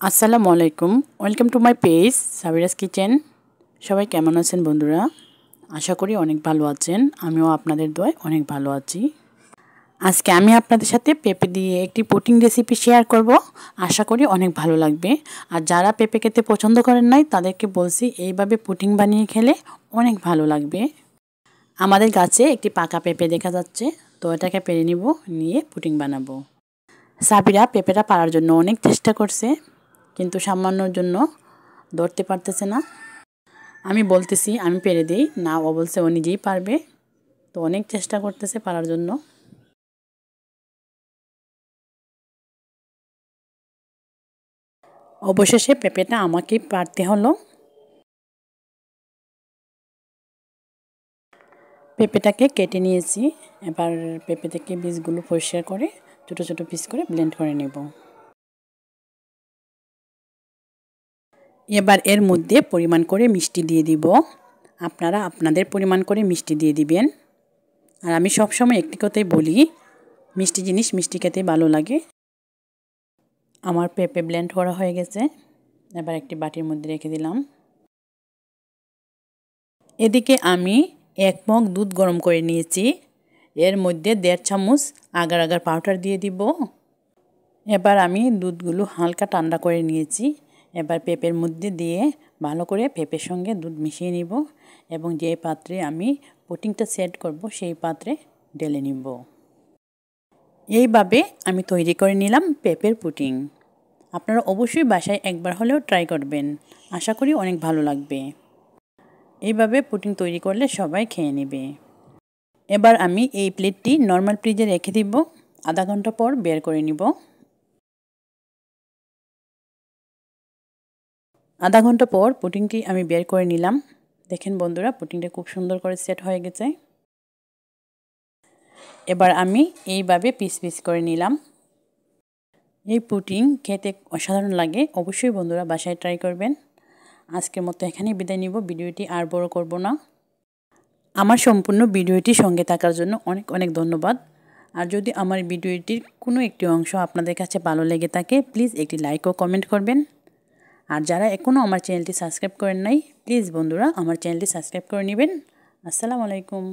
আসসালামু আলাইকুম, welcome to my page Sabira's kitchen. সবাই কেমন আছেন বন্ধুরা? আশা করি অনেক ভালো আছেন। আমিও আপনাদের দোয়ায় অনেক ভালো আছি। আজকে আমি আপনাদের সাথে পেঁপে দিয়ে একটি পুডিং রেসিপি শেয়ার করব। আশা করি অনেক ভালো লাগবে। আর যারা পেঁপে খেতে পছন্দ করেন নাই তাদেরকে বলছি এইভাবে পুডিং বানিয়ে খেলে অনেক ভালো লাগবে। আমাদের গাছে একটি পাকা পেঁপে দেখা যাচ্ছে, তো এটাকে পেরে নিব, নিয়ে পুডিং বানাবো। সাবিরা পেঁপেটা পাড়ার জন্য অনেক চেষ্টা করছে, কিন্তু সামান্যর জন্য ধরতে পারতেছে না। আমি বলতেছি আমি পেরে দিই না, ও বলছে ও নিজেই পারবে। তো অনেক চেষ্টা করতেছে পারার জন্য। অবশেষে পেঁপেটা আমাকেই পারতে হলো। পেঁপেটাকে কেটে নিয়েছি। এবার পেঁপে থেকে বীজগুলো পরিষ্কার করে ছোটো ছোটো পিস করে ব্লেন্ড করে নেব। এবার এর মধ্যে পরিমাণ করে মিষ্টি দিয়ে দিব। আপনারা আপনাদের পরিমাণ করে মিষ্টি দিয়ে দিবেন। আর আমি সবসময় একটি কথাই বলি, মিষ্টি জিনিস মিষ্টি খেতে ভালো লাগে। আমার পেঁপে ব্লেন্ড করা হয়ে গেছে। এবার একটি বাটির মধ্যে রেখে দিলাম। এদিকে আমি 1 মগ দুধ গরম করে নিয়েছি। এর মধ্যে 1.5 চামচ আগার আগার পাউডার দিয়ে দিব। এবার আমি দুধগুলো হালকা ঠান্ডা করে নিয়েছি। এবার পেঁপের মধ্যে দিয়ে ভালো করে পেঁপের সঙ্গে দুধ মিশিয়ে নিব এবং যে পাত্রে আমি পুডিংটা সেট করব সেই পাত্রে ঢেলে নিব। এইভাবে আমি তৈরি করে নিলাম পেঁপের পুডিং। আপনারা অবশ্যই বাসায় একবার হলেও ট্রাই করবেন। আশা করি অনেক ভালো লাগবে। এইভাবে পুডিং তৈরি করলে সবাই খেয়ে নেবে। এবার আমি এই প্লেটটি নর্মাল ফ্রিজে রেখে দিব। আধা ঘন্টা পর বের করে নিব। আধা ঘন্টা পর পুডিংটি আমি বের করে নিলাম। দেখেন বন্ধুরা, পুডিংটা খুব সুন্দর করে সেট হয়ে গেছে। এবার আমি এইভাবে পিস পিস করে নিলাম। এই পুডিং খেতে অসাধারণ লাগে। অবশ্যই বন্ধুরা বাসায় ট্রাই করবেন। আজকের মতো এখানেই বিদায় নিব। ভিডিওটি আর বড় করব না। আমার সম্পূর্ণ ভিডিওটি সঙ্গে থাকার জন্য অনেক অনেক ধন্যবাদ। আর যদি আমার ভিডিওটির কোনো একটি অংশ আপনাদের কাছে ভালো লেগে থাকে, প্লিজ একটি লাইক ও কমেন্ট করবেন। আর যারা এখনও আমার চ্যানেলটি সাবস্ক্রাইব করেন নাই, প্লিজ বন্ধুরা আমার চ্যানেলটি সাবস্ক্রাইব করে নেবেন। আসসালামু আলাইকুম।